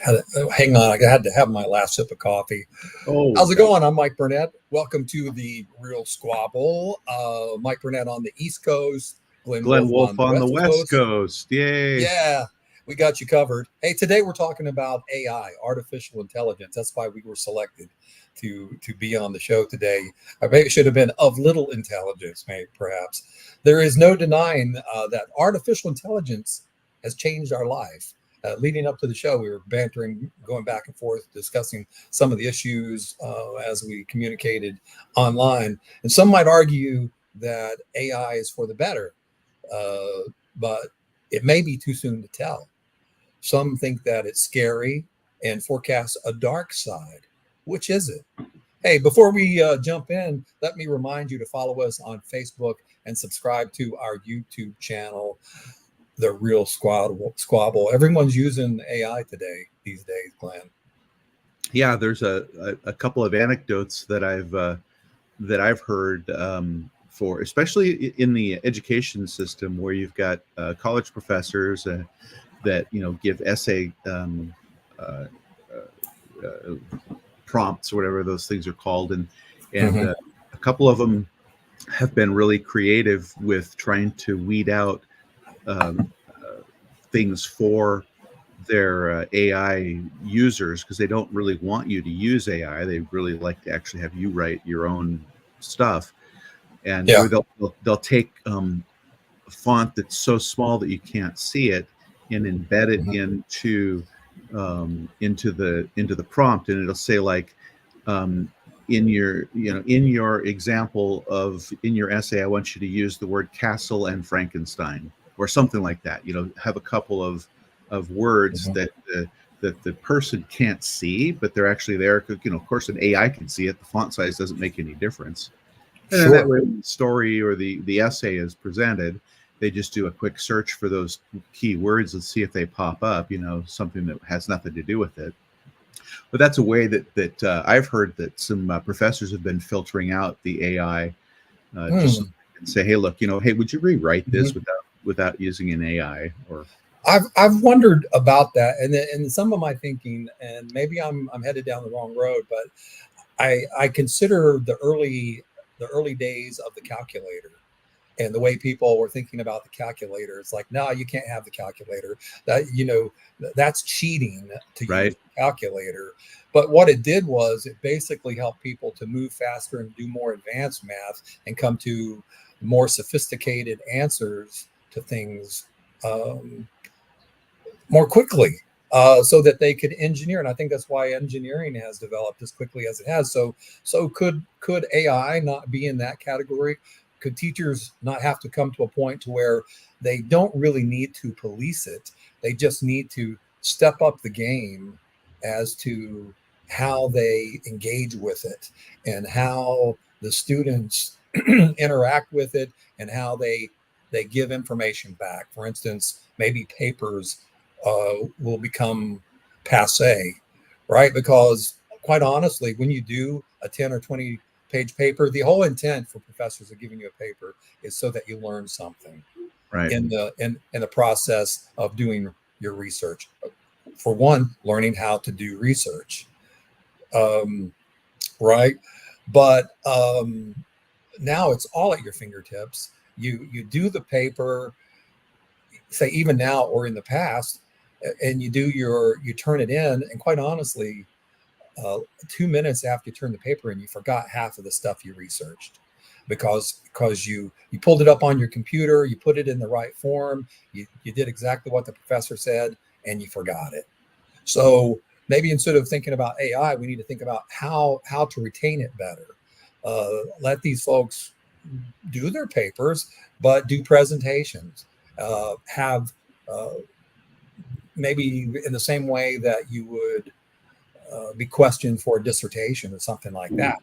Hang on, I had to have my last sip of coffee. Oh, How's it going? I'm Mike Burnett. Welcome to the Real Squabble. Mike Burnett on the East Coast, Glenn Glenn Wolf Wolf on the on the West West Coast. Coast. Yay. Yeah, we got you covered. Hey, today we're talking about AI, artificial intelligence. That's why we were selected to be on the show today. I maybe it should have been of little intelligence, maybe perhaps. There is no denying that artificial intelligence has changed our life. Leading up to the show, we were bantering, going back and forth, discussing some of the issues as we communicated online. And some might argue that AI is for the better, but it may be too soon to tell. Some think that it's scary and forecasts a dark side. Which is it? Hey, before we jump in, let me remind you to follow us on Facebook and subscribe to our YouTube channel, The Real Squabble. Everyone's using AI these days, Glenn. Yeah, there's a couple of anecdotes that I've heard for, especially in the education system, where you've got college professors that give essay uh, prompts, or whatever those things are called, and Mm-hmm. a couple of them have been really creative with trying to weed out things for their AI users, because they don't really want you to use AI. They really like to actually have you write your own stuff, and Yeah. where they'll take a font that's so small that you can't see it and embed it Mm-hmm. into the prompt, and it'll say, like, in your example of in your essay, I want you to use the word castle and Frankenstein, or something like that. Have a couple of words Mm-hmm. that the person can't see, but they're actually there. 'Cause, of course, an AI can see it. The font size doesn't make any difference. And then that Sure. way, when the story or the essay is presented, they just do a quick search for those key words and see if they pop up, something that has nothing to do with it. But that's a way that I've heard that some professors have been filtering out the AI, just so Mm. they can say, hey, look, hey, would you rewrite this Mm-hmm. without using an AI? Or I've wondered about that, and some of my thinking, and maybe I'm headed down the wrong road, but I consider the early days of the calculator and the way people were thinking about the calculator. It's like, no, you can't have the calculator. That's cheating to use right, the calculator. But what it did was it basically helped people to move faster and do more advanced math and come to more sophisticated answers to things um, more quickly. So that they could engineer, and I think that's why engineering has developed as quickly as it has. So could AI not be in that category? Could teachers not have to come to a point to where they don't really need to police it? They just need to step up the game as to how they engage with it and how the students interact with it and how they give information back. For instance, maybe papers will become passe, right? Because quite honestly, when you do a 10 or 20 page paper, the whole intent for professors of giving you a paper is so that you learn something right. in the process of doing your research. For one, learning how to do research, um, right? But now it's all at your fingertips. You do the paper, say even now or in the past, and you turn it in, and quite honestly, 2 minutes after you turn the paper in, you forgot half of the stuff you researched because you pulled it up on your computer, you put it in the right form, you did exactly what the professor said, and you forgot it. So maybe instead of thinking about AI, we need to think about how to retain it better. Let these folks do their papers, but do presentations. Have maybe in the same way that you would be questioned for a dissertation or something like that.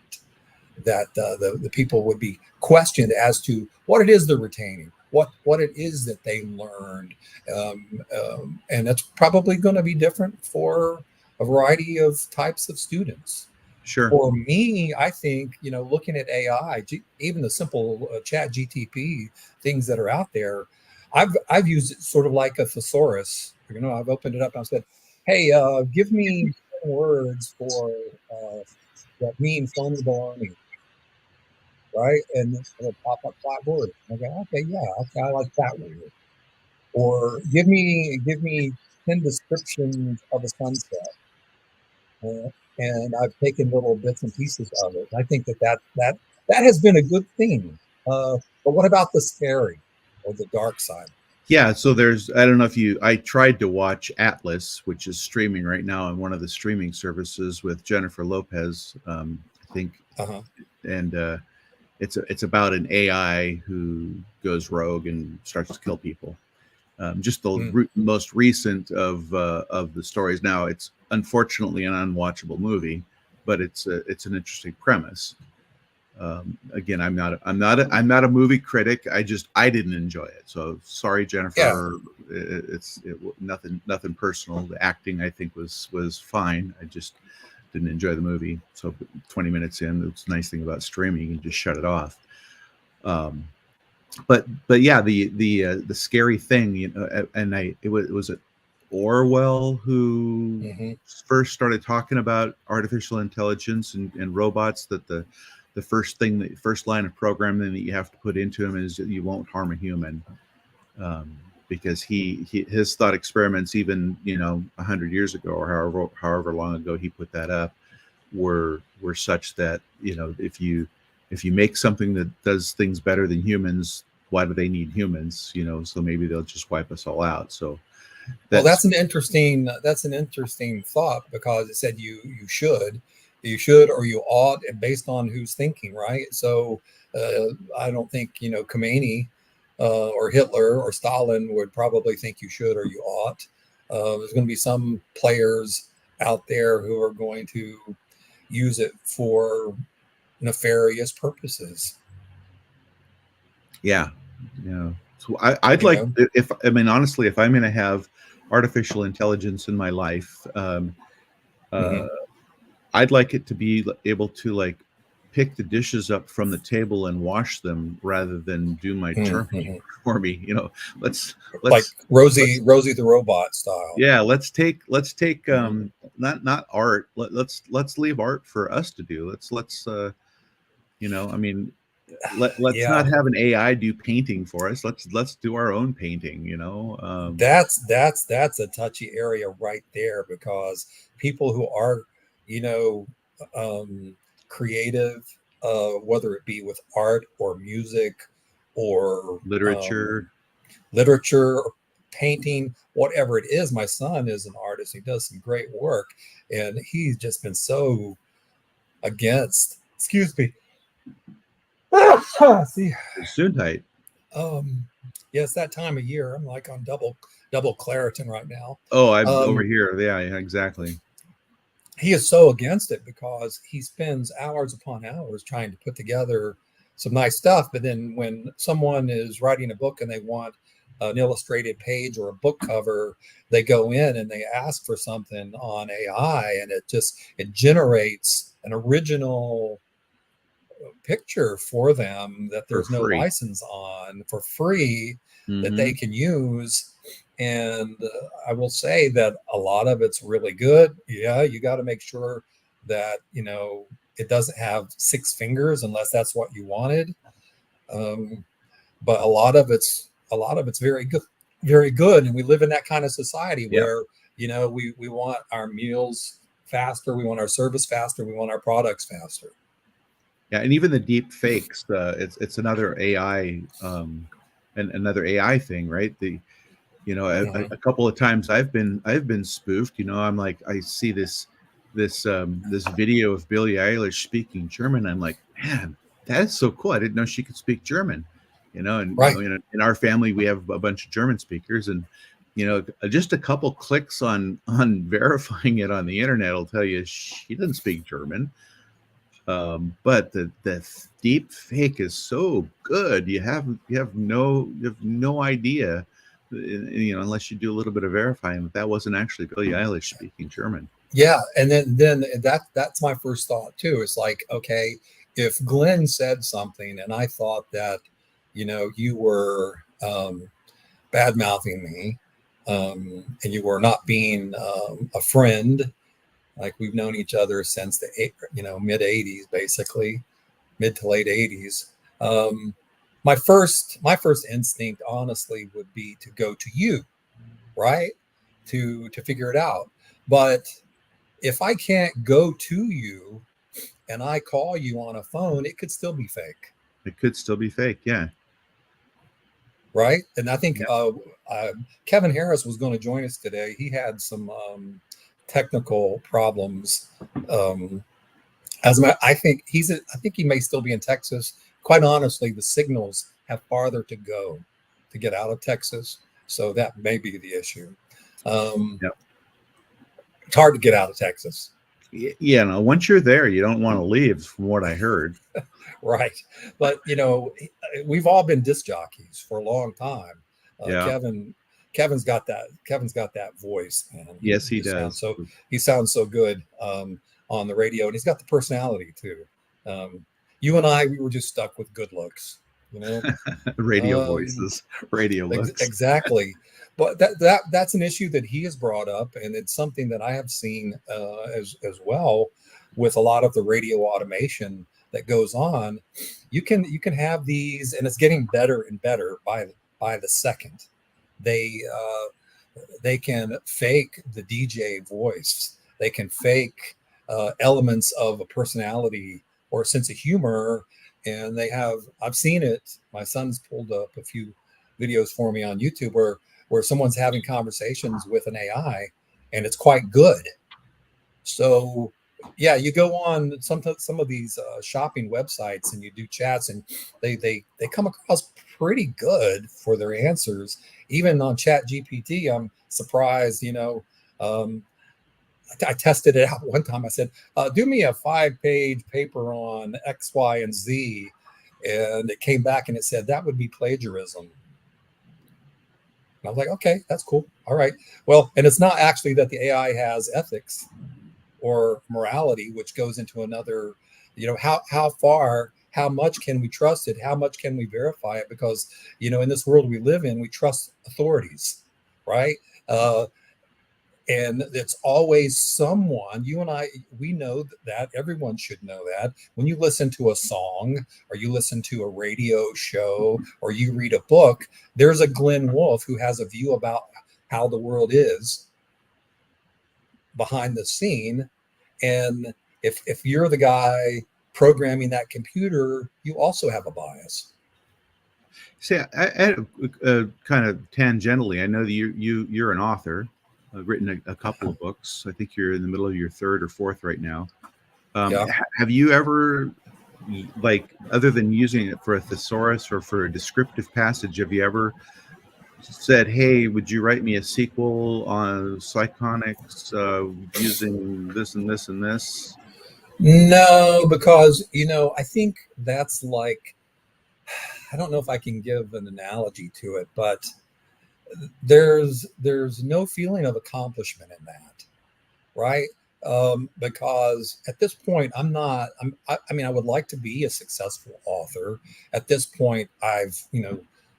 That the people would be questioned as to what it is they're retaining, what it is that they learned, and that's probably going to be different for a variety of types of students. Sure. For me, I think looking at AI, even the simple Chat GTP things that are out there, I've used it sort of like a thesaurus. I've opened it up and I said, Hey, give me 10 words for that mean phony baloney, right? And it'll pop up 5 words. Okay, okay, yeah, okay, I like that word. Or give me 10 descriptions of a sunset. And I've taken little bits and pieces of it. I think that has been a good thing. But what about the scary or the dark side? Yeah, so there's I don't know if you I tried to watch Atlas, which is streaming right now on one of the streaming services with Jennifer Lopez, I think, Uh-huh. and it's about an AI who goes rogue and starts to kill people. Just the Mm, most recent of the stories. Now, it's unfortunately an unwatchable movie, but it's an interesting premise. Again, I'm not a movie critic. I didn't enjoy it. So sorry, yeah. Jennifer. Nothing personal. The acting I think was fine. I just didn't enjoy the movie. So 20 minutes in, it's a nice thing about streaming. You can just shut it off. Um, but yeah, the scary thing, and it was Orwell who Hmm. first started talking about artificial intelligence and robots, that the first line of programming that you have to put into them is that you won't harm a human, um, because his thought experiments, even 100 years ago or however long ago he put that up, were such that if you make something that does things better than humans, why do they need humans? So maybe they'll just wipe us all out. So Well, that's that's an interesting thought because it said you should or you ought, and based on who's thinking, right? So I don't think Khomeini or Hitler or Stalin would probably think you should or you ought. There's going to be some players out there who are going to use it for nefarious purposes. yeah, so I'd You like, know. if I mean, honestly, if I'm going to have artificial intelligence in my life, uh, Hmm. I'd like it to be able to, like, pick the dishes up from the table and wash them rather than do my terming Hmm. for me. Let's Like let's Rosie the robot style. yeah, let's take Hmm. not art. Let's leave art for us to do. Let's I mean, let's Yeah. not have an AI do painting for us. Let's do our own painting. That's a touchy area right there because people who are, you know, um, creative, whether it be with art or music or Literature. literature or painting, whatever it is. My son is an artist. He does some great work, and he's just been so against. Excuse me. See, Soon tight. um, yeah, it's that time of year. I'm like on double Claritin right now. Oh, I'm over Um, here. Yeah, exactly. he is so against it because he spends hours upon hours trying to put together some nice stuff. But then when someone is writing a book and they want an illustrated page or a book cover, they go in and they ask for something on AI, and it generates an original picture for them that For there's no free. license on for free that Mm-hmm. they can use. And I will say that a lot of it's really good. Yeah, you got to make sure that it doesn't have 6 fingers unless that's what you wanted. Um, but a lot of it's very good. And we live in that kind of society Yep. where we want our meals faster, we want our service faster, we want our products faster. Yeah, and even the deep fakes. It's another AI, and another AI thing, right? A Mhm. couple of times I've been spoofed. I'm like, I see this video of Billie Eilish speaking German. I'm like, man, that is so cool. I didn't know she could speak German. And Right. in our family we have a bunch of German speakers, and just a couple clicks on verifying it on the internet will tell you she doesn't speak German. But the deep fake is so good. You have no idea, unless you do a little bit of verifying, that wasn't actually Billie Eilish speaking German. Yeah, and then that's my first thought too. It's like, okay, if Glenn said something and I thought that you were bad mouthing me, and you were not being a friend, like we've known each other since the mid '80s, basically mid to late '80s. Um, my first instinct, honestly, would be to go to you, right, to figure it out. But if I can't go to you and I call you on a phone, it could still be fake, It could still be fake. Yeah. right? And I think Yeah. Kevin Harris was going to join us today. He had some technical problems. As a matter, I think he may still be in Texas. Quite honestly, the signals have farther to go to get out of Texas, so that may be the issue. Um, Yeah. it's hard to get out of Texas. Yeah. No, once you're there, you don't want to leave, from what I heard. Right. But we've all been disc jockeys for a long time. Yeah. Kevin's got that voice, and Yes, he just does. he sounds so good on the radio, and he's got the personality too. Um, you and I, we were just stuck with good looks, you know. Radio Um, voices, radio looks. exactly. But that's an issue that he has brought up, and it's something that I have seen as well with a lot of the radio automation that goes on. You can have these, and it's getting better and better by the second. They they can fake the DJ voice. They can fake elements of a personality or a sense of humor, and I've seen it. My son's pulled up a few videos for me on YouTube where someone's having conversations with an AI, and it's quite good. So yeah, you go on some of these shopping websites and you do chats, and they come across pretty good for their answers. Even on Chat GPT, I'm surprised. Um, I tested it out one time. I said, "Do me a 5-page paper on X, Y, and Z," and it came back and it said that would be plagiarism. And I was like, "Okay, that's cool. All right. Well, and it's not actually that the AI has ethics or morality, which goes into another, how far, how much can we trust it? How much can we verify it? Because, in this world we live in, we trust authorities, right? And it's always someone. You and I, we know that. Everyone should know that. When you listen to a song or you listen to a radio show or you read a book, there's a Glenn Wolfe who has a view about how the world is behind the scene. And if you're the guy programming that computer, you also have a bias. See, I kind of tangentially, I know that you're an author, written a couple of books. I think you're in the middle of your third or fourth right now. Yeah. Have you ever, like, other than using it for a thesaurus or for a descriptive passage, have you ever said, "Hey, would you write me a sequel on psychonics using this and this and this"? No, because I think that's like, I don't know if I can give an analogy to it, but there's no feeling of accomplishment in that, right? Because at this point, I mean, I would like to be a successful author. At this point, I've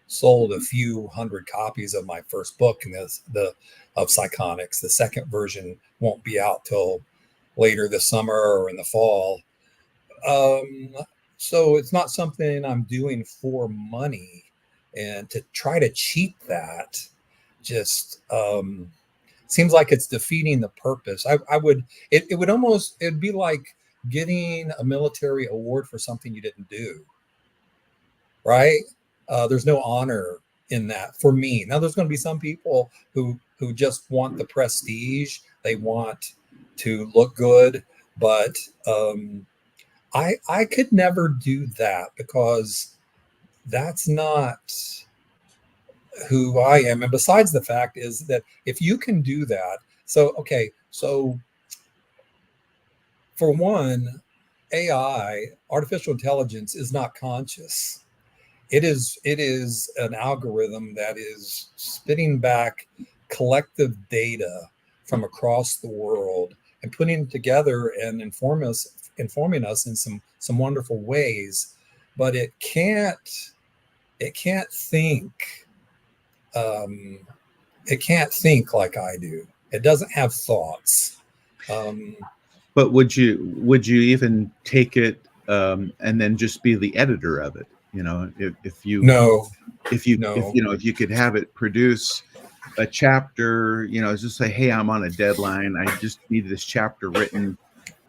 sold a few hundred copies of my first book, and of Psychonics. The second version won't be out till later this summer or in the fall. Um, so it's not something I'm doing for money, and to try to cheat that just seems like it's defeating the purpose. I would it would almost, it'd be like getting a military award for something you didn't do, right? There's no honor in that for me. Now there's going to be some people who just want the prestige, they want to look good, but I could never do that because that's not who I am. And besides, the fact is that if you can do that, so okay, so for one, AI, artificial intelligence, is not conscious. It is an algorithm that is spitting back collective data from across the world and putting it together and informing us in some wonderful ways, but it can't think. it can't think like I do. It doesn't have thoughts. Um, But would you even take it and then just be the editor of it? You know, if you no, if you if no. you know if you could have it produce a chapter, just say, hey, I'm on a deadline. I just need this chapter written.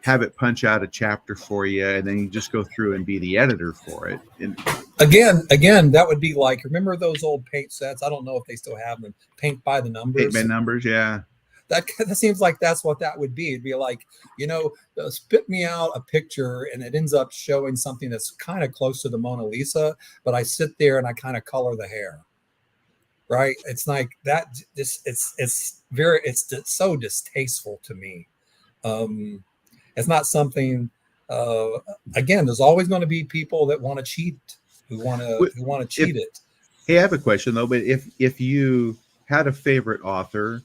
Have it punch out a chapter for you, and then you just go through and be the editor for it. And Again, that would be like, remember those old paint sets? I don't know if they still have them. Paint by the paint by numbers. numbers, yeah. That seems like that's what that would be. It'd be like, spit me out a picture, and it ends up showing something that's kind of close to the Mona Lisa, but I sit there and I kind of color the hair. Right? It's like that. It's so distasteful to me. Um, it's not something. Uh, Again, there's always going to be people that want to cheat, who want to If cheat it. Hey, I have a question though. But if you had a favorite author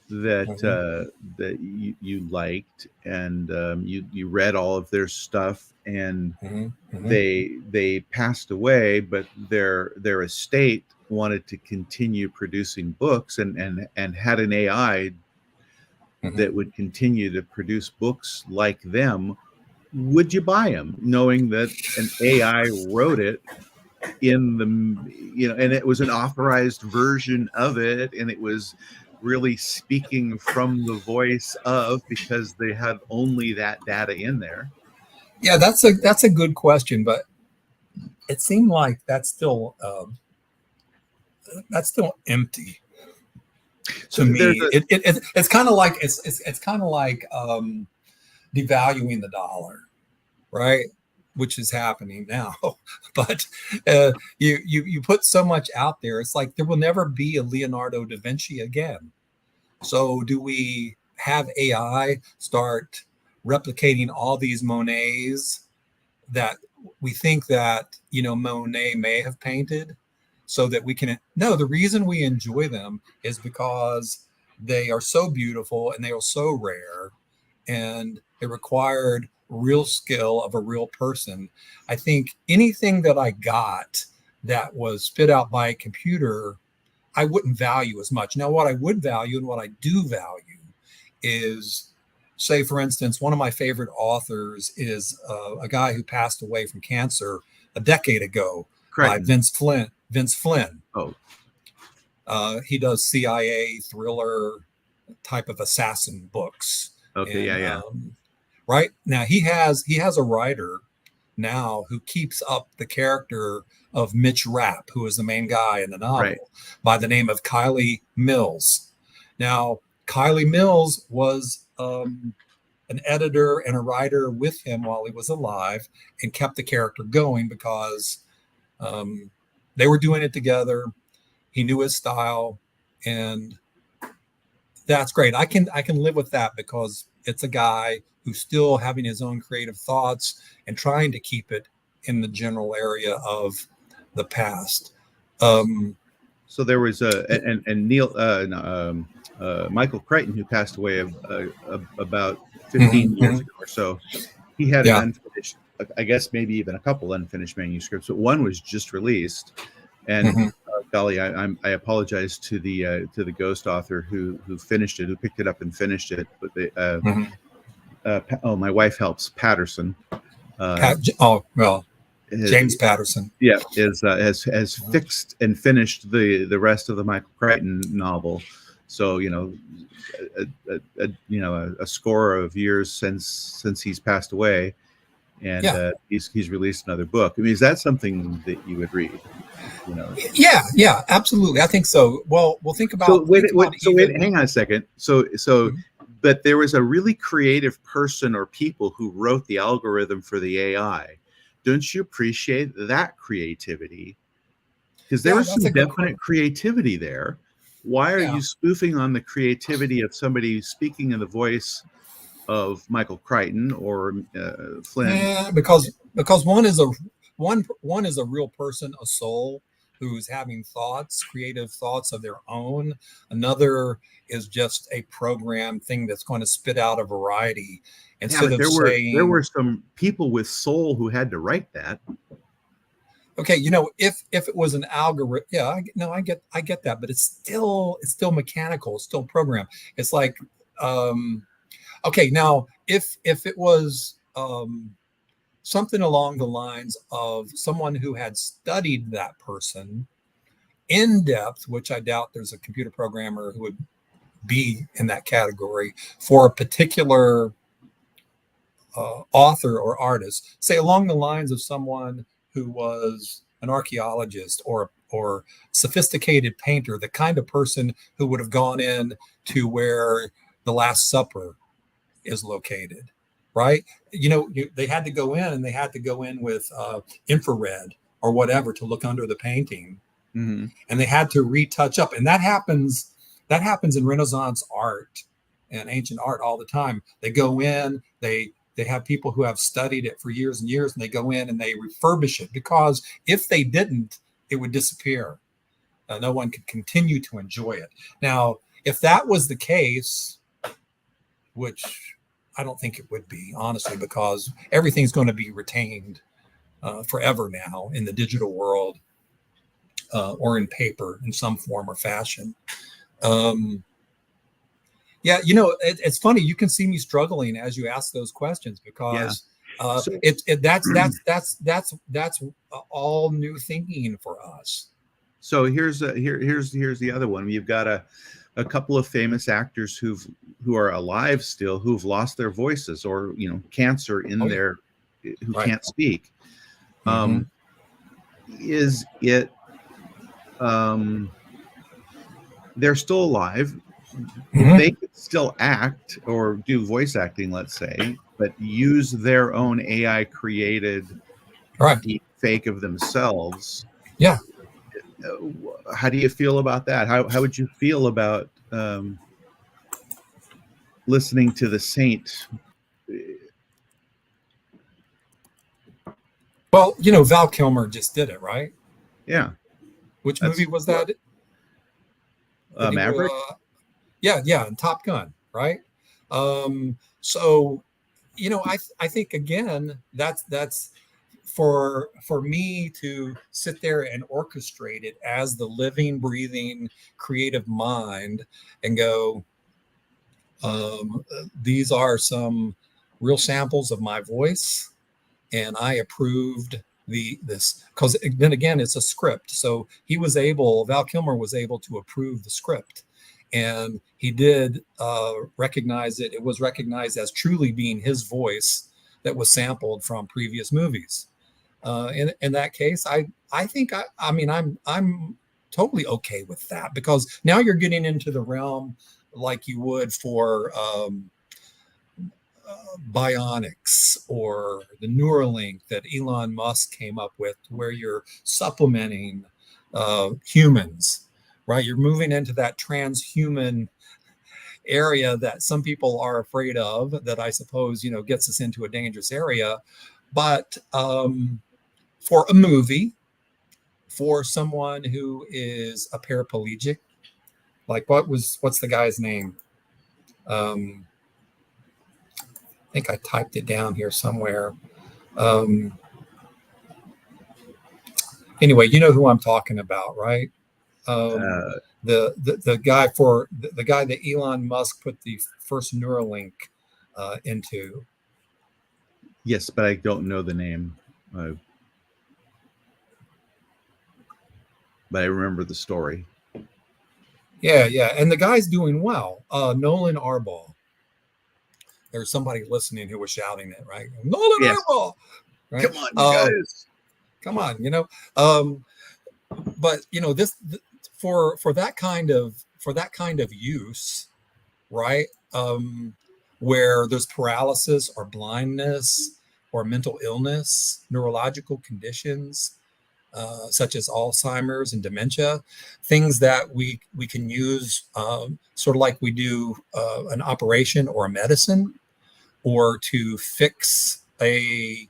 that Mhm, you liked, and you read all of their stuff, and mhm, mhm, they passed away, but their estate wanted to continue producing books, and had an AI mhm. that would continue to produce books like them, would you buy them, knowing that an AI wrote it in and it was an authorized version of it, and it was really speaking from the voice of, because they had only that data in there. Yeah, that's a good question, but it seemed like that's still empty So to there's me. a It's kind of like it's kind of like devaluing the dollar, right? Which is happening now. But you put so much out there. It's like there will never be a Leonardo da Vinci again. So do we have AI start replicating all these Monets that we think that Monet may have painted, so that we can no, the reason we enjoy them is because they are so beautiful and they are so rare, and it required real skill of a real person. I think anything that I got that was spit out by a computer, I wouldn't value as much. Now, what I would value and what I do value is, say, for instance, one of my favorite authors is a guy who passed away from cancer a decade ago by Crichton. Vince Flynn. Vince Flynn. Oh, He does CIA thriller type of assassin books, okay, yeah, and yeah, right now he has a writer now who keeps up the character of Mitch Rapp, who is the main guy in the right. novel, by the name of Kylie Mills. Now, Kylie Mills was an editor and a writer with him while he was alive, and kept the character going because um, they were doing it together. He knew his style, and that's great. I can live with that because it's a guy who's still having his own creative thoughts and trying to keep it in the general area of the past. Um, So there was and Neil no, Michael Crichton, who passed away about 15 mhm, years mhm. ago or so. He had an Yeah. unfinished, I guess maybe even a couple unfinished manuscripts, but one was just released. And Mhm. golly, I apologize to the ghost author who finished it, who picked it up and finished it. But Mhm. my wife helps Patterson. Uh, Oh, well, has, James Patterson. yeah, has Mhm. fixed and finished the rest of the Michael Crichton novel. So a score of years since he's passed away, and Yeah. he's released another book. I mean, is that something that you would read? You know. Yeah, yeah, absolutely. I think so. Well, So wait, even. hang on a second. So, Mhm. but there was a really creative person or people who wrote the algorithm for the AI. Don't you appreciate that creativity? Because there Yeah, was that's some a good definite quote. creativity there. Why are Yeah. you spoofing on the creativity of somebody speaking in the voice of Michael Crichton or Flynn? Yeah, because one is a real person, a soul who's having thoughts, creative thoughts of their own. Another is just a program thing that's going to spit out a variety Yeah, instead but of there were saying, some people with soul who had to write that. Okay, if it was an algorithm, yeah, no, I get that, but it's still mechanical, it's still programmed. It's like, um, okay, now if it was something along the lines of someone who had studied that person in depth, which I doubt there's a computer programmer who would be in that category for a particular author or artist, say along the lines of someone who was an archaeologist or sophisticated painter, the kind of person who would have gone in to where the Last Supper is located, right? They had to go in, and they had to go in with infrared or whatever to look under the painting, Mm-hmm. and they had to retouch up, and that happens. That happens in Renaissance art and ancient art all the time. They go in, they have people who have studied it for years and years, and they go in and they refurbish it, because if they didn't, it would disappear. No one could continue to enjoy it. Now, if that was the case, which I don't think it would be, honestly, because everything's going to be retained forever now in the digital world, or in paper in some form or fashion. Yeah, it's funny. You can see me struggling as you ask those questions, Yeah. because So, that's all new thinking for us. so here's the other one. You've got a couple of famous actors who are alive still, who've lost their voices, or cancer in Oh, yeah. their, who Right. can't speak. Mm-hmm. Is it they're still alive? Mm-hmm. They could still act or do voice acting, let's say, but use their own AI created Right. deep fake of themselves. Yeah. How do you feel about that? How would you feel about listening to the Saint? Well, Val Kilmer just did it, right? Yeah, Which movie that's was what, that? Did he? Maverick. Yeah, and Top Gun, right? So, I think again, that's for me to sit there and orchestrate it as the living, breathing, creative mind, and go, these are some real samples of my voice, and I approved this, because then again, it's a script. So Val Kilmer was able to approve the script, and he did recognize it. It was recognized as truly being his voice that was sampled from previous movies. In that case, I think I mean I'm totally okay with that, because now you're getting into the realm like you would for bionics or the Neuralink that Elon Musk came up with, where you're supplementing humans, right? You're moving into that transhuman area that some people are afraid of, that I suppose, gets us into a dangerous area. But for a movie, for someone who is a paraplegic, like what's the guy's name? I think I typed it down here somewhere. Um, anyway, you know who I'm talking about, right? Um, Uh, the guy for the guy that Elon Musk put the first Neuralink into. yes, but I don't know the name. But I remember the story. Yeah, and the guy's doing well. Nolan Arbol. There's somebody listening who was shouting it, right? Nolan Yes. Arbol, right? Come on, you guys. Come on, Um, but this for that kind of use, right? Where there's paralysis or blindness or mental illness, neurological conditions, such as Alzheimer's and dementia, things that we can use, sort of like we do an operation or a medicine, or to fix to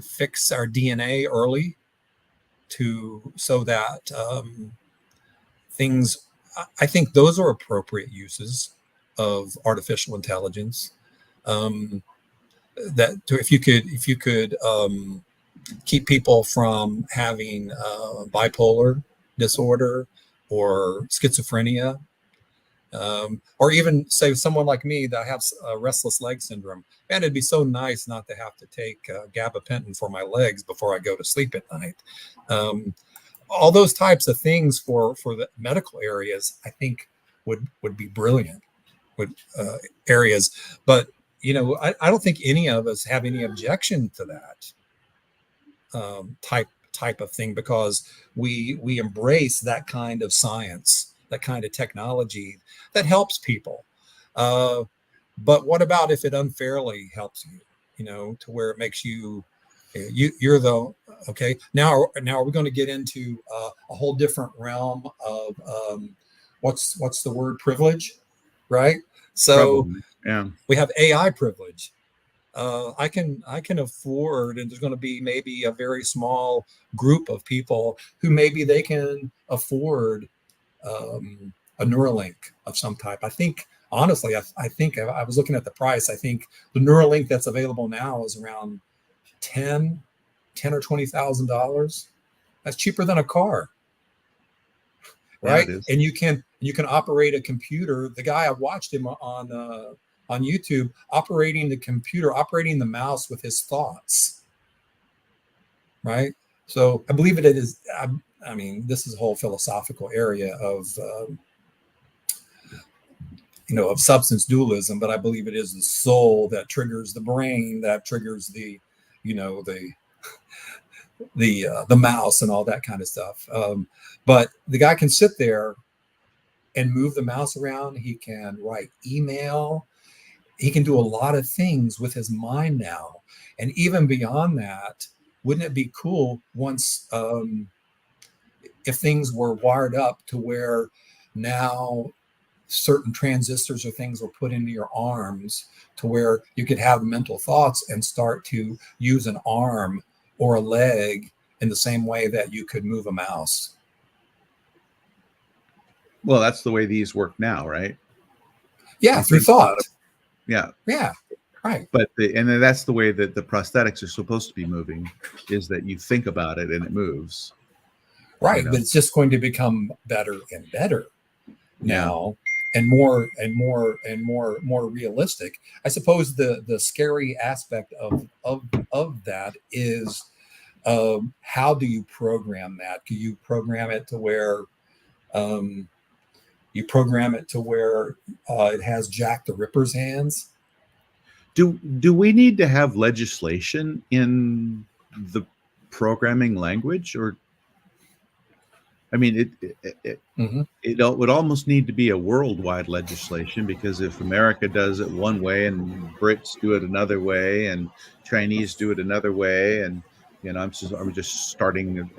fix our DNA early, so that things. I think those are appropriate uses of artificial intelligence. That if you could keep people from having bipolar disorder or schizophrenia, or even say someone like me that has restless leg syndrome. Man, it'd be so nice not to have to take gabapentin for my legs before I go to sleep at night. All those types of things for the medical areas, I think would be brilliant with areas. But I don't think any of us have any objection to that type of thing, because we embrace that kind of science, that kind of technology that helps people. But what about if it unfairly helps you? To where it makes you're the okay. Now are we going to get into a whole different realm of what's the word, privilege, right? So Probably, yeah. we have AI privilege. I can afford, and there's going to be maybe a very small group of people who maybe they can afford a Neuralink of some type. I think honestly, I think I was looking at the price. I think the Neuralink that's available now is around ten or $20,000. That's cheaper than a car, Yeah, it right? is. And you can operate a computer. The guy, I watched him on YouTube operating the computer, operating the mouse with his thoughts, right? So I believe it is. I mean, this is a whole philosophical area of of substance dualism, but I believe it is the soul that triggers the brain, that triggers the the mouse and all that kind of stuff. But the guy can sit there and move the mouse around. He can write email. He can do a lot of things with his mind now. And even beyond that, wouldn't it be cool once if things were wired up to where now certain transistors or things were put into your arms to where you could have mental thoughts and start to use an arm or a leg in the same way that you could move a mouse? Well, that's the way these work now, right? Yeah, You through think about thought. it. Yeah. Yeah, right. But and then that's the way that the prosthetics are supposed to be moving, is that you think about it and it moves. Right. But it's just going to become better and better Yeah. now, and more and more and more realistic. I suppose the scary aspect of that is how do you program that? Do you program it to where it has Jack the Ripper's hands? Do we need to have legislation in the programming language, or I mean Mm-hmm. it would almost need to be a worldwide legislation, because if America does it one way and Brits do it another way and Chinese do it another way, and I'm just starting,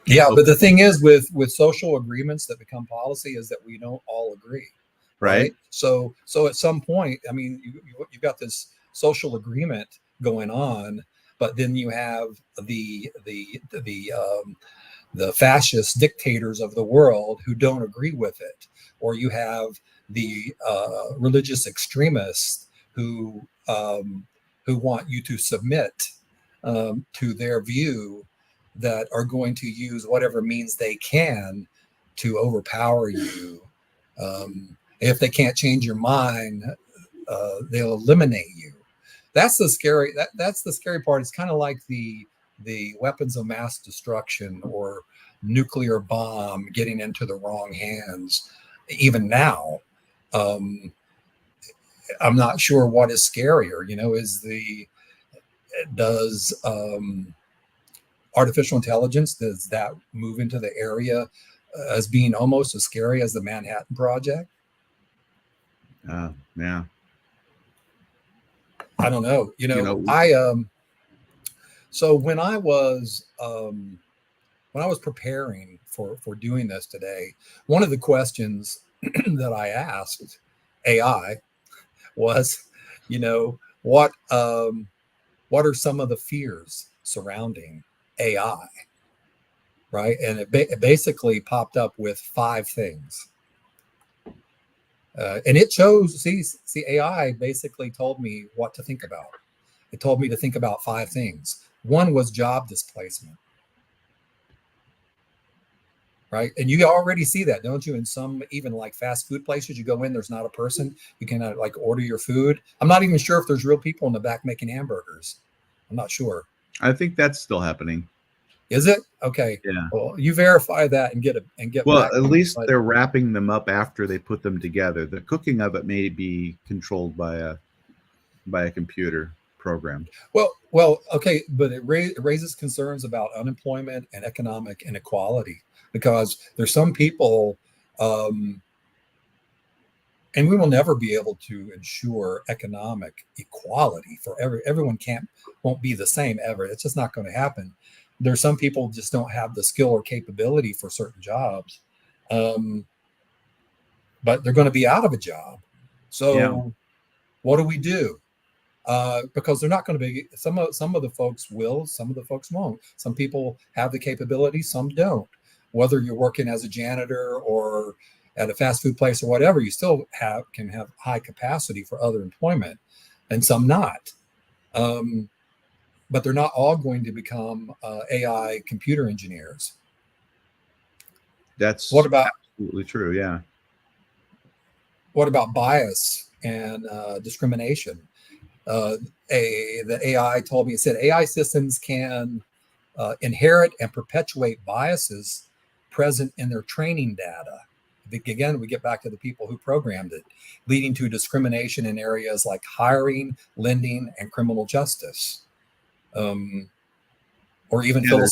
Yeah, but open, the thing is, with social agreements that become policy, is that we don't all agree, right? right? So at some point, I mean, you've got this social agreement going on, but then you have the fascist dictators of the world who don't agree with it, or you have the religious extremists who want you to submit to their view, that are going to use whatever means they can to overpower you. If they can't change your mind, they'll eliminate you. That's the scary. That's the scary part. It's kind of like the weapons of mass destruction or nuclear bomb getting into the wrong hands. Even now, um, I'm not sure what is scarier. Does artificial intelligence, does that move into the area as being almost as scary as the Manhattan Project? Yeah. I don't know. You know, So when I was preparing for doing this today, one of the questions that I asked AI was, what are some of the fears surrounding AI? Right, and it basically popped up with 5 things, and it chose. See, AI basically told me what to think about. It told me to think about 5 things. One was job displacement, right? And you already see that, don't you? In some, even like fast food places, you go in, there's not a person. You can like order your food. I'm not even sure if there's real people in the back making hamburgers. I'm not sure. I think that's still happening. Is it? Okay. Yeah. Well, you verify that and get Well, back at to me. least But they're wrapping them up after they put them together. The cooking of it may be controlled by a computer program. okay, but it raises concerns about unemployment and economic inequality because there's some people, um, and we will never be able to ensure economic equality for everyone. Won't be the same ever. It's just not going to happen. There's some people just don't have the skill or capability for certain jobs, um, but they're going to be out of a job. Yeah. So what do we do? Because they're not going to be, some of the folks will, some of the folks won't. Some people have the capability, some don't. Whether you're working as a janitor or at a fast food place or whatever, you still can have high capacity for other employment, and some not. But they're not all going to become AI computer engineers. What That's about absolutely true. Yeah. bias and discrimination? The AI told me, it said AI systems can inherit and perpetuate biases present in their training data. Again, we get back to the people who programmed it, leading to discrimination in areas like hiring, lending, and criminal justice, or even Yeah,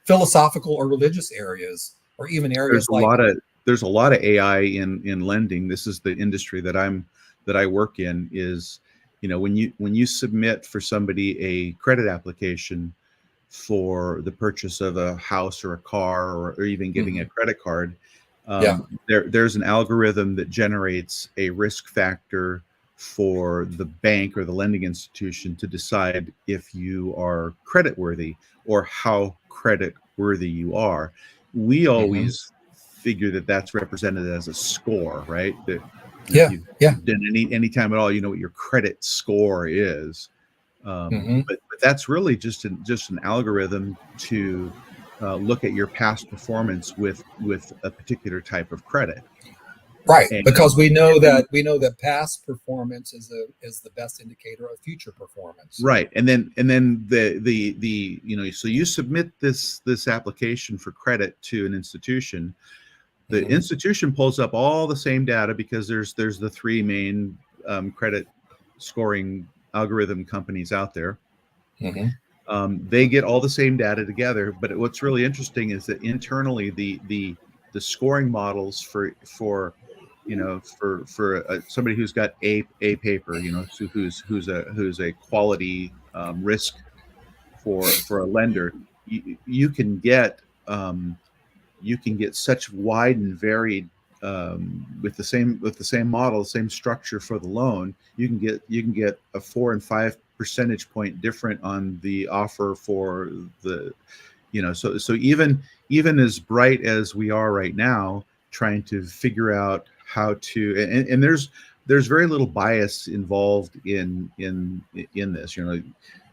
philosophical or religious areas, or even there's areas a like lot of AI in lending. This is the industry that I work in. Is, when you submit for somebody a credit application for the purchase of a house or a car, or even getting a credit card, yeah, there's an algorithm that generates a risk factor for the bank or the lending institution to decide if you are credit worthy or how credit worthy you are. We always figure that that's represented as a score, right? That, if yeah, you've yeah. done any time at all, you know what your credit score is. But that's really just an algorithm to look at your past performance with a particular type of credit. Right, And, because and then we know that past performance is the best indicator of future performance. right, and then the so you submit this application for credit to an institution. The institution pulls up all the same data because there's the 3 main credit scoring algorithm companies out there. They get all the same data together, but what's really interesting is that internally the scoring models for somebody who's got a paper, so who's a quality risk for a lender, you can get such wide and varied, with the same model, same structure for the loan. You can get a 4 and 5 percentage point different on the offer for the, so even as bright as we are right now, trying to figure out how to, and there's very little bias involved in this.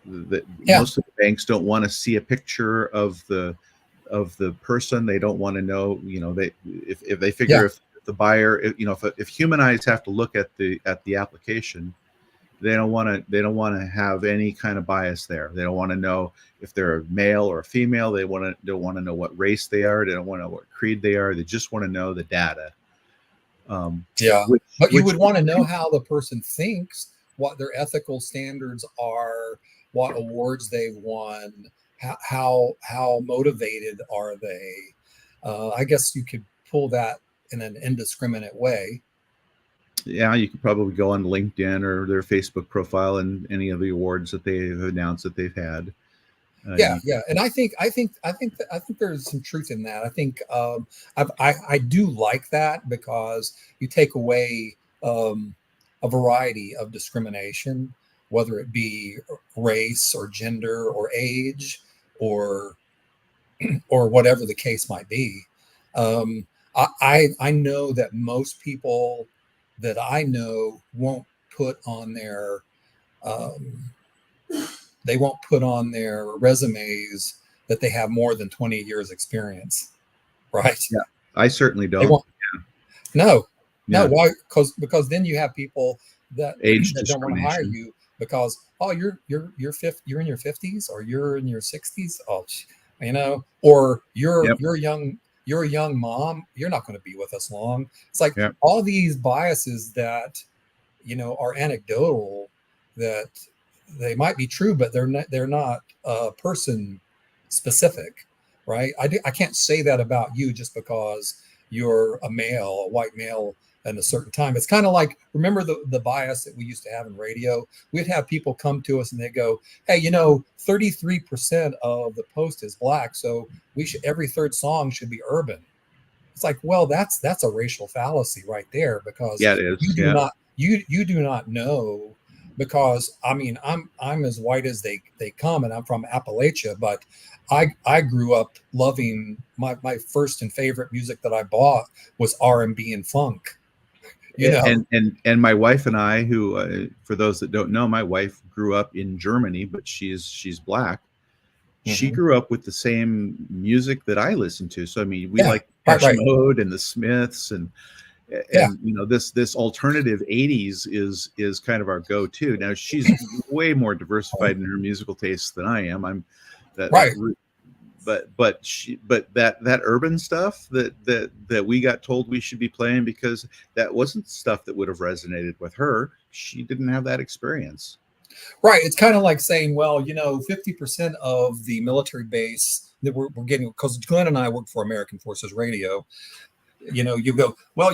That Yeah, most of the banks don't want to see a picture of the person. They don't want to know, they if they figure, yeah, if the buyer, if human eyes have to look at the application, they don't want to have any kind of bias there. They don't want to know if they're a male or a female. They don't want to know what race they are. They don't want to know what creed they are. They just want to know the data. yeah. Which But you which would want to know how the person thinks, what their ethical standards are, what awards they've won, how motivated are they. I guess you could pull that in an indiscriminate way. Yeah, you could probably go on LinkedIn or their Facebook profile and any of the awards that they've announced that they've had. Yeah, You yeah, and I think there's some truth in that. I think I do like that because you take away a variety of discrimination, whether it be race or gender or age or whatever the case might be. Um, I know that most people that I know won't put on their um, they won't put on their resumes that they have more than 20 years experience, right? Yeah, I certainly They don't. won't. No, no. Yeah, Why? Because then you have people that age that don't want to hire discrimination. you because, oh, you're in your 50s or you're in your 60s. Oh, or Yep. you're a young mom. You're not going to be with us long. It's like Yep. all these biases that are anecdotal, that they might be true, but they're not person specific, right? I can't say that about you just because you're a white male at a certain time. It's kind of like, remember the bias that we used to have in radio? We'd have people come to us and they go, hey, 33% of the post is black, so every third song should be urban. It's like, well, that's a racial fallacy right there, because Yeah, it is. you do Yeah. not you do not know, because I mean, I'm as white as they come, and I'm from Appalachia, but I grew up loving my first and favorite music that I bought was R&B and funk. You know. And my wife and I, who for those that don't know, my wife grew up in Germany, but she's black. She Mhm. grew up with the same music that I listened to. So I mean, we Yeah, like right, Depeche right. Mode and the Smiths, and Yeah, this alternative 80s is kind of our go-to. Now she's way more diversified in her musical tastes than I am. I'm that right. but that urban stuff that we got told we should be playing, because that wasn't stuff that would have resonated with her. She didn't have that experience. Right. It's kind of like saying, well, 50% of the military base that we're getting, because Glenn and I work for American Forces Radio, you go, well,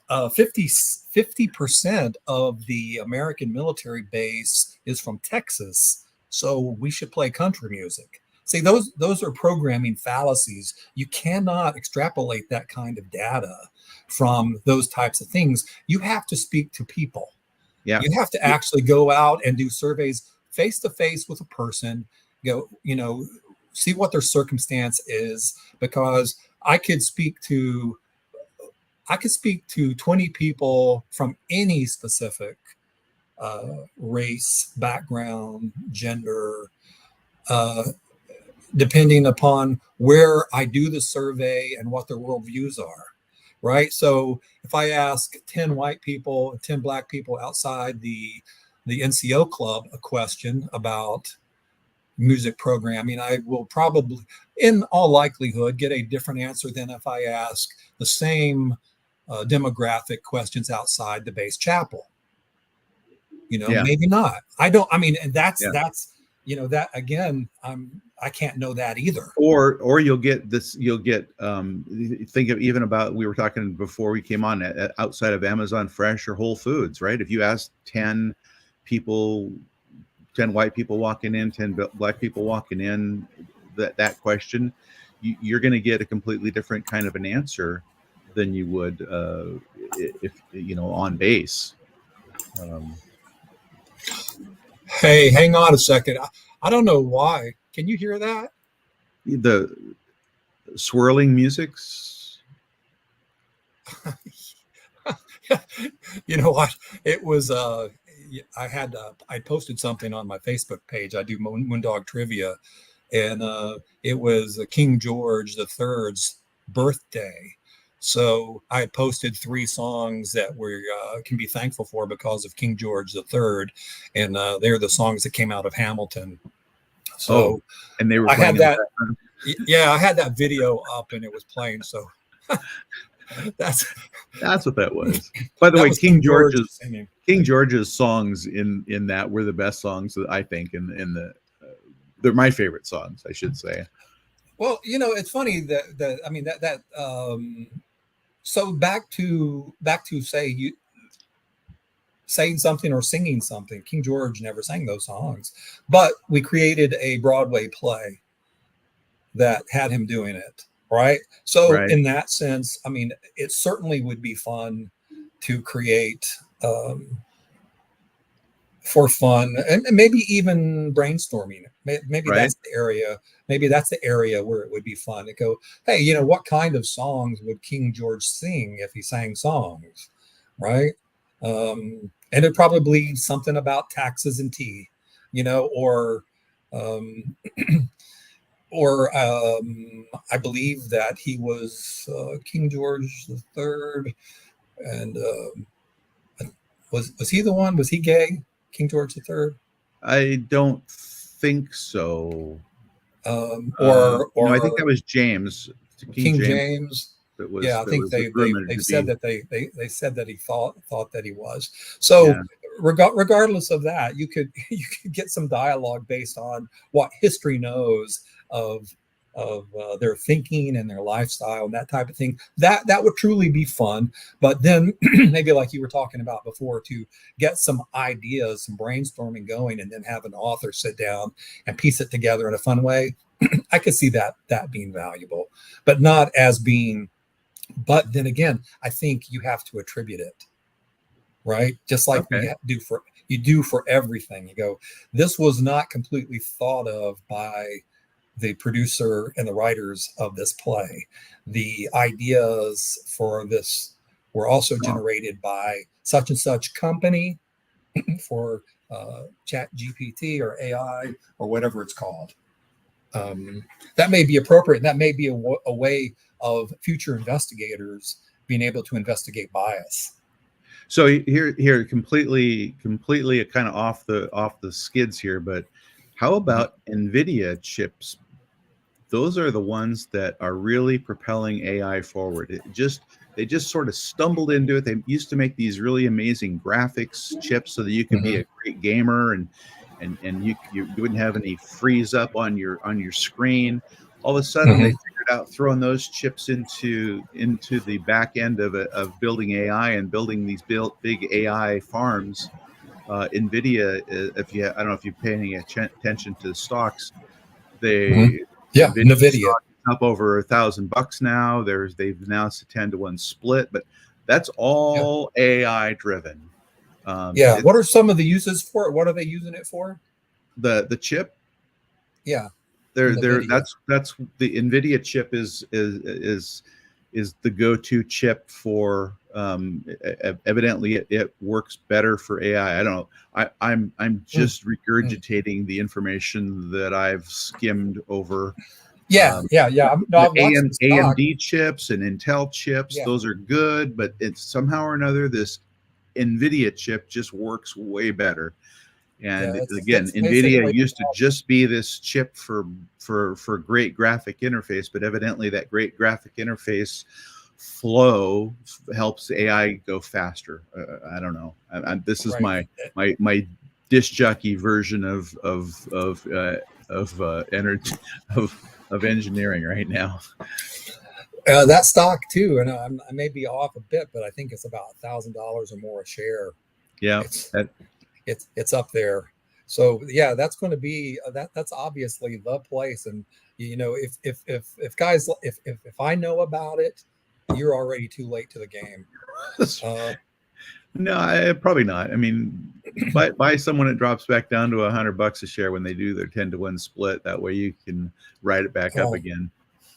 50% of the American military base is from Texas, so we should play country music. See, those are programming fallacies. You cannot extrapolate that kind of data from those types of things. You have to speak to people. Yeah. You have to actually go out and do surveys face to face with a person, go, see what their circumstance is, because I could speak to 20 people from any specific race, background, gender, uh, depending upon where I do the survey and what their worldviews are. Right. So if I ask 10 white people, 10 black people outside the NCO club a question about music programming, I will probably, in all likelihood, get a different answer than if I ask the same demographic questions outside the base chapel. Yeah. Maybe not. I mean, and that's Yeah. that again, I can't know that either. Or you'll get think of, even about, we were talking before we came on, outside of Amazon Fresh or Whole Foods, right? If you ask 10 people, 10 white people walking in, 10 black people walking in, that question, you're going to get a completely different kind of an answer than you would if on base. Hey, hang on a second. I don't know why. Can you hear that? The swirling musics. You know what? It was I posted something on my Facebook page. I do Moondog trivia, and it was King George the Third's birthday. So I had posted 3 songs that we can be thankful for because of King George the Third, and they're the songs that came out of Hamilton. So and they were I playing had that. Yeah, I had that video up and it was playing. So that's what that was. By the way, King George's songs in that were the best songs that I think in the they're my favorite songs, I should say. Well, it's funny that I mean that so back to say you saying something or singing something. King George never sang those songs, but we created a Broadway play that had him doing it. Right. So Right. in that sense, I mean, it certainly would be fun to create for fun, and maybe even brainstorming. Maybe Right. that's the area. Maybe that's the area where it would be fun to go, hey, what kind of songs would King George sing if he sang songs, right? And it'd probably be something about taxes and tea. or um, I believe that he was King George III, and was he the one? Was he gay, King George III? I don't think so. Or No, I think that was James, King King James. James. That Yeah, was I think rumored they to said be. that they said that he thought that he was. Yeah. So regardless of that, you could you could get some dialogue based on what history knows of their thinking and their lifestyle and that type of thing. That would truly be fun. But then maybe like you were talking about before, to get some ideas, some brainstorming going, and then have an author sit down and piece it together in a fun way. I could see that being valuable, but not as being. But then again, I think you have to attribute it, right? Just like Okay. you do for everything. You go, this was not completely thought of by the producer and the writers of this play. The ideas for this were also Oh, generated by such and such company for Chat GPT or AI or whatever it's called. That may be appropriate. And that may be a way of future investigators being able to investigate bias. so here, completely kind of off the skids here, but how Mhm. about NVIDIA chips? Those are the ones that are really propelling AI forward. They just sort of stumbled into it. They used to make these really amazing graphics chips so that you could be Mhm. a great gamer and you wouldn't have any freeze up on your screen. All of a sudden, they Mhm. figured out throwing those chips into the back end of building AI and building these big AI farms. NVIDIA, if you I don't know if you're paying attention to the stocks, Mhm. they Yeah, NVIDIA NVIDIA. stock is up over $1,000 now. They've announced a 10-to-1 split, but that's Yeah. all AI driven. Yeah. It's What are some of the uses for it? What are they using it for? the chip. Yeah, the They're NVIDIA. that's the NVIDIA chip is the go-to chip for evidently it works better for AI. I don't know. I'm Mm, just mm. regurgitating the information that I've skimmed over. Yeah, Um, yeah, yeah. No, the I've watched the stock. AMD chips and Intel chips, Yeah, those are good, but it's somehow or another this NVIDIA chip just works way better. yeah. And again, It's NVIDIA basically used to just be this chip for great graphic interface, but evidently that great graphic interface flow helps AI go faster. I don't know. This is right. my disc jockey version energy of engineering right now. That stock too, and I may be off a bit, but I think it's about $1,000 or more a share. Yeah, It's that, it's up there. So yeah, that's going to be that's obviously the place. And if guys if I know about it, you're already too late to the game. Uh, no, probably not. I mean, buy someone it drops back down to $100 a share when they do their 10-to-1 split. That way you can ride it back up oh again.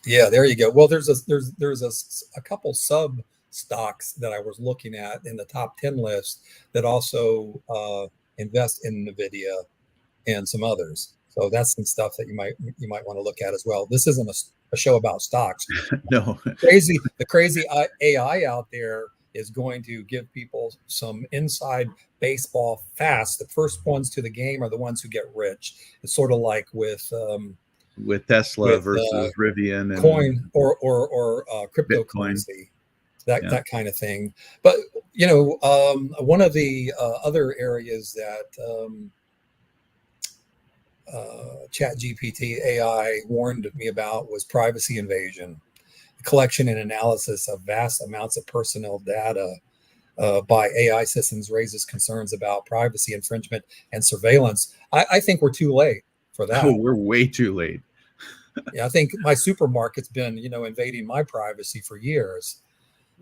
yeah, there you go. Well, there's a couple sub stocks that I was looking at in the top 10 list that also invest in Nvidia and some others. So that's some stuff that you might want to look at as well. This isn't a show about stocks. No, The crazy AI out there is going to give people some inside baseball fast. The first ones to the game are the ones who get rich. It's sort of like with Tesla with versus Rivian and coin or Bitcoin. cryptocurrency, that Yeah. that kind of thing. But one of the other areas that Chat GPT AI warned me about was privacy invasion. The collection and analysis of vast amounts of personal data by AI systems raises concerns about privacy infringement and surveillance. I think we're too late for Oh, that. we're way too late. Yeah, I think my supermarket's been, invading my privacy for years.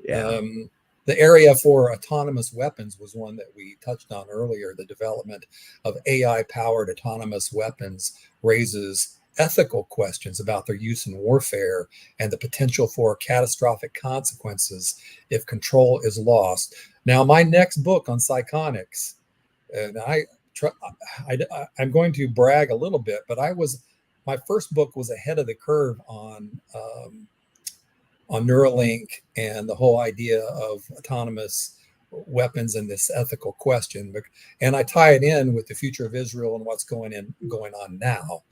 Yeah. Um, the area for autonomous weapons was one that we touched on earlier. The development of AI powered autonomous weapons raises ethical questions about their use in warfare and the potential for catastrophic consequences if control is lost. Now, my next book on psychonics, and I'm going to brag a little bit, but my first book was ahead of the curve on Neuralink and the whole idea of autonomous weapons and this ethical question. And I tie it in with the future of Israel and what's going on now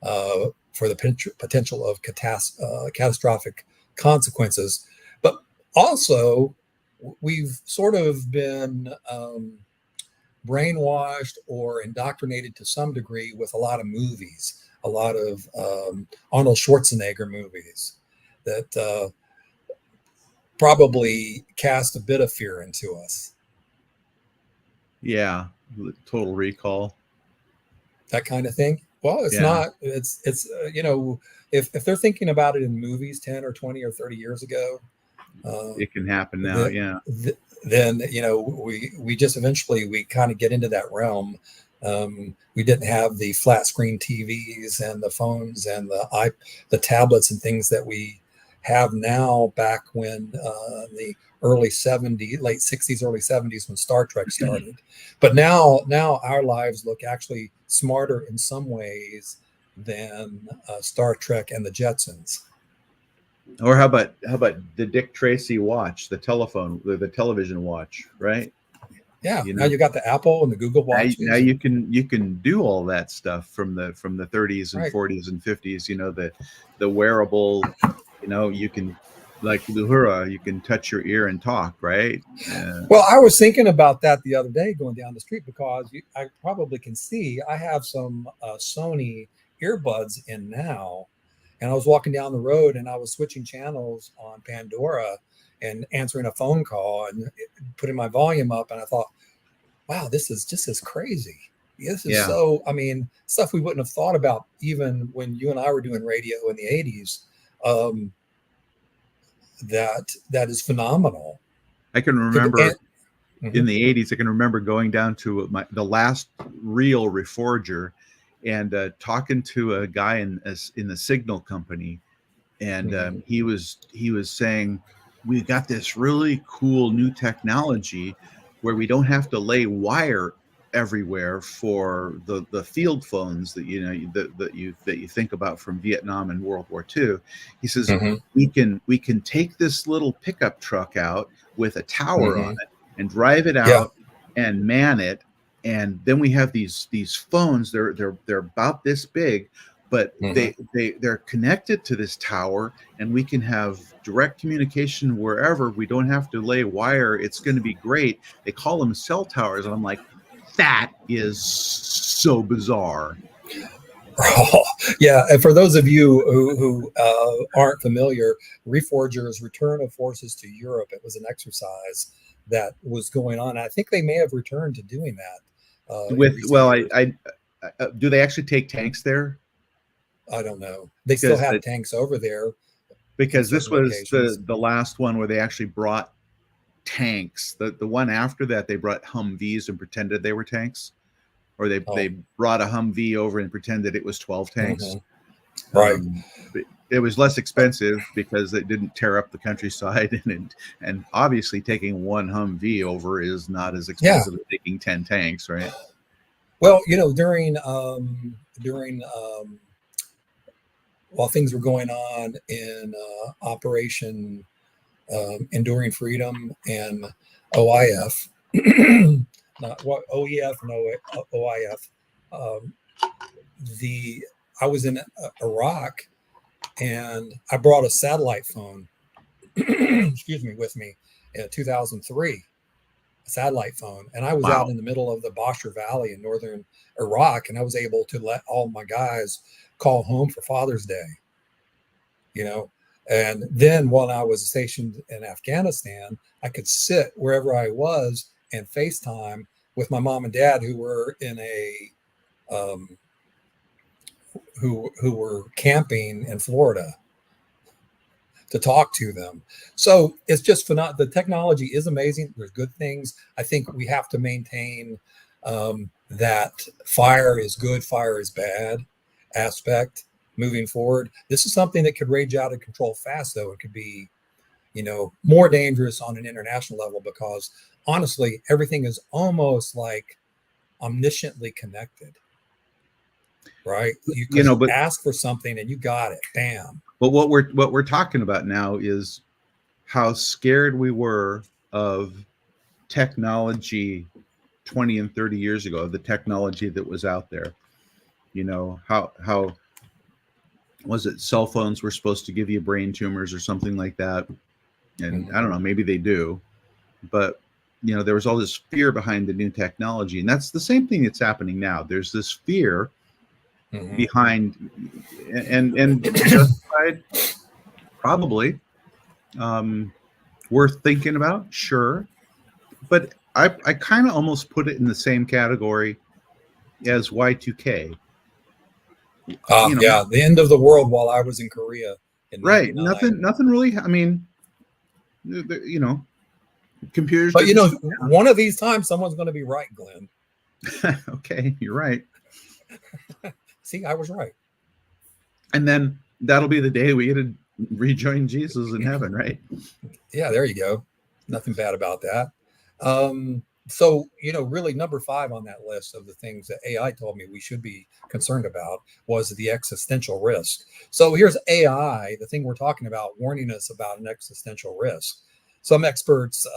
for the potential of catastrophic consequences. But also, we've sort of been brainwashed or indoctrinated to some degree with a lot of movies, a lot of Arnold Schwarzenegger movies that probably cast a bit of fear into us. Yeah, Total Recall, that kind of thing. Well, it's not. It's if they're thinking about it in movies 10 or 20 or 30 years ago, it can happen now. Then we just eventually we kind of get into that realm. We didn't have the flat screen TVs and the phones and the tablets and things that we have now back when the early 70s, late 60s, early 70s when Star Trek started. But now our lives look actually smarter in some ways than Star Trek and the Jetsons. Or how about the Dick Tracy watch, the television watch, right? Yeah. Now you got the Apple and the Google Watch. Now you can do all that stuff from the 30s and 40s and 50s. The wearable. You can, like Luhura, you can touch your ear and talk, right? Well, I was thinking about that the other day going down the street because I probably can see I have some Sony earbuds in now. And I was walking down the road and I was switching channels on Pandora and answering a phone call and putting my volume up. And I thought, wow, this is just as crazy. This is so, stuff we wouldn't have thought about even when you and I were doing radio in the 80s. That is phenomenal. I can remember in the 80s, I can remember going down to the last real Reforger and talking to a guy in the signal company, and he was saying, we got this really cool new technology where we don't have to lay wire everywhere for the field phones that you think about from Vietnam and World War II. He says we can take this little pickup truck out with a tower on it and drive it out and man it, and then we have these phones. They're about this big, but they're connected to this tower, and we can have direct communication wherever. We don't have to lay wire. It's going to be great. They call them cell towers, and I'm like, that is so bizarre. Oh, yeah. And for those of you who aren't familiar, Reforger's return of forces to Europe, it was an exercise that was going on. I think they may have returned to doing that. Do they actually take tanks there? I don't know. They still have tanks over there. Because this was the last one where they actually brought tanks. The one after that, they brought Humvees and pretended they were tanks, or they brought a Humvee over and pretended it was 12 tanks. Right. It was less expensive because it didn't tear up the countryside, and obviously taking one Humvee over is not as expensive as taking 10 tanks, right? Well, during while things were going on in Operation Enduring Freedom and OIF, not what OEF and OIF. I was in Iraq, and I brought a satellite phone, excuse me, with me in 2003, a satellite phone, and I was out in the middle of the Basra Valley in northern Iraq, and I was able to let all my guys call home for Father's Day, And then while I was stationed in Afghanistan, I could sit wherever I was and FaceTime with my mom and dad who were in who were camping in Florida, to talk to them. So it's just phenomenal. The technology is amazing. There's good things. I think we have to maintain that fire is good, fire is bad aspect moving forward. This is something that could rage out of control fast, though. It could be, more dangerous on an international level because honestly, everything is almost like omnisciently connected, right? You Because know, you but ask for something and you got it, bam. what we're talking about now is how scared we were of technology 20 and 30 years ago, the technology that was out there. You know, how was it, cell phones were supposed to give you brain tumors or something like that, and Mhm. I don't know, maybe they do, but you know, there was all this fear behind the new technology, and that's the same thing that's happening now. There's this fear Mhm. behind, and justified, probably, um, worth thinking about, sure, but I kind of almost put it in the same category as Y2K. You know, Yeah, the end of the world while I was in Korea in right? 99. Nothing really. I mean, you know, computers But you didn't know, slow one of these times someone's going to be right, Glenn. down. Okay, you're right. See, I was right. And then that'll be the day we get to rejoin Jesus in heaven, right? Yeah, there you go. Nothing bad about that. So, really number 5 on that list of the things that AI told me we should be concerned about was the existential risk. So here's AI, the thing we're talking about, warning us about an existential risk. Some experts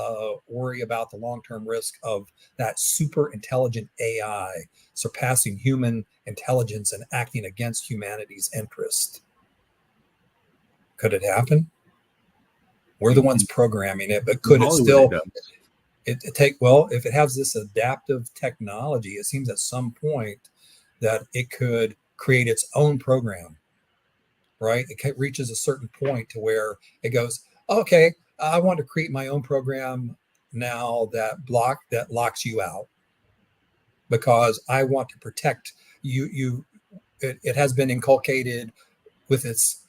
worry about the long-term risk of that super intelligent AI surpassing human intelligence and acting against humanity's interest. Could it happen? We're the ones programming it, but In could it Hollywood, it still does. if it has this adaptive technology, it seems at some point that it could create its own program, right? It reaches a certain point to where it goes, okay, I want to create my own program now that locks you out because I want to protect you. It has been inculcated with its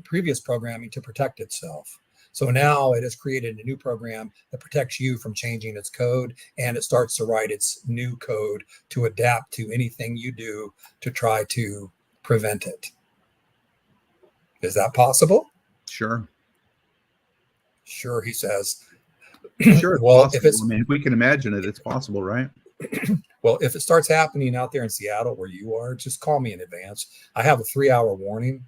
previous programming to protect itself. So now it has created a new program that protects you from changing its code, and it starts to write its new code to adapt to anything you do to try to prevent it. Is that possible? Sure, Sure, he says. sure, it's well, if possible. I it's mean, if we can imagine it, it's possible, right? if it starts happening out there in Seattle where you are, just call me in advance. I have a 3-hour warning.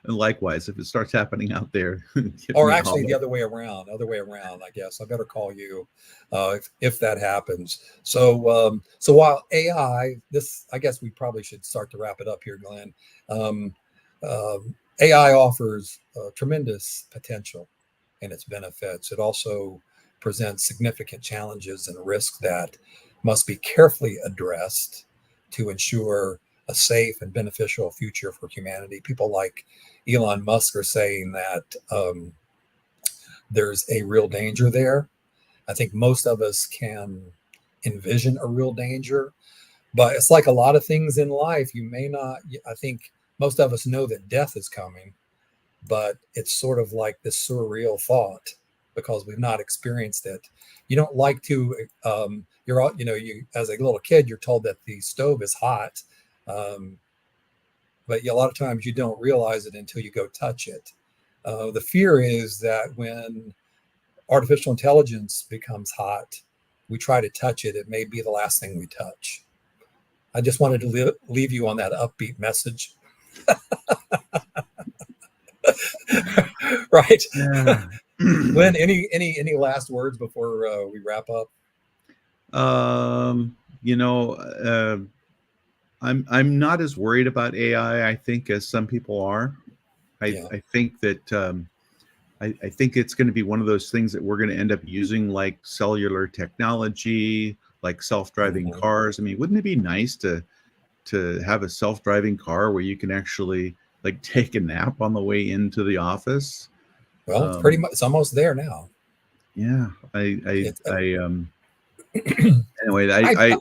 And likewise, if it starts happening out there, give Or me a actually the holler. other way around, I guess I better call you if that happens. So while AI, this, I guess we probably should start to wrap it up here, Glenn. um, AI offers tremendous potential in its benefits. It also presents significant challenges and risks that must be carefully addressed to ensure a safe and beneficial future for humanity. People like Elon Musk are saying that there's a real danger there. I think most of us can envision a real danger, but it's like a lot of things in life. You may not, I think most of us know that death is coming, but it's sort of like this surreal thought because we've not experienced it. You don't like to, you as a little kid, you're told that the stove is hot, um, but a lot of times you don't realize it until you go touch it. The fear is that when artificial intelligence becomes hot, we try to touch it, it may be the last thing we touch. I just wanted to leave you on that upbeat message. Right. Yeah. Glenn, any last words before we wrap up? You know, I'm not as worried about AI, I think, as some people are. Yeah. I think that I think it's going to be one of those things that we're going to end up using, like cellular technology, like self-driving Mhm. cars. I mean, wouldn't it be nice to have a self-driving car where you can actually like take a nap on the way into the office? Well, it's pretty Um, much, it's almost there now. yeah, It's anyway, I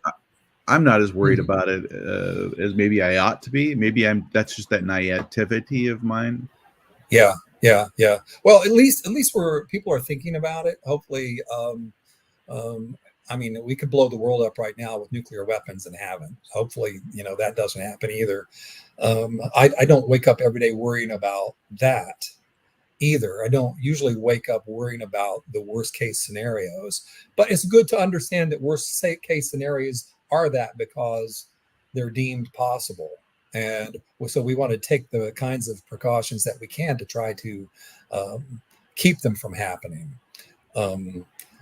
I'm not as worried Mhm. about it as maybe I ought to be. Maybe that's just that naivety of mine. Yeah, yeah. Well, at least we're people are thinking about it. Hopefully, um, I mean, we could blow the world up right now with nuclear weapons and haven't. Hopefully, that doesn't happen either. I don't wake up every day worrying about that. either. I don't usually wake up worrying about the worst case scenarios, but it's good to understand that worst case scenarios are that because they're deemed possible. And so we want to take the kinds of precautions that we can to try to keep them from happening.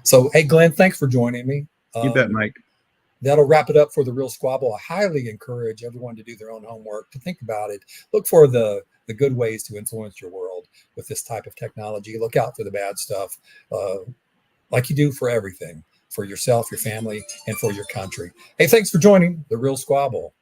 So, hey, Glenn, thanks for joining me. You bet, Mike. That'll wrap it up for the Real Squabble. I highly encourage everyone to do their own homework, to think about it. Look for the good ways to influence your world with this type of technology. Look out for the bad stuff, like you do for everything, for yourself, your family, and for your country. Hey, thanks for joining the Real Squabble.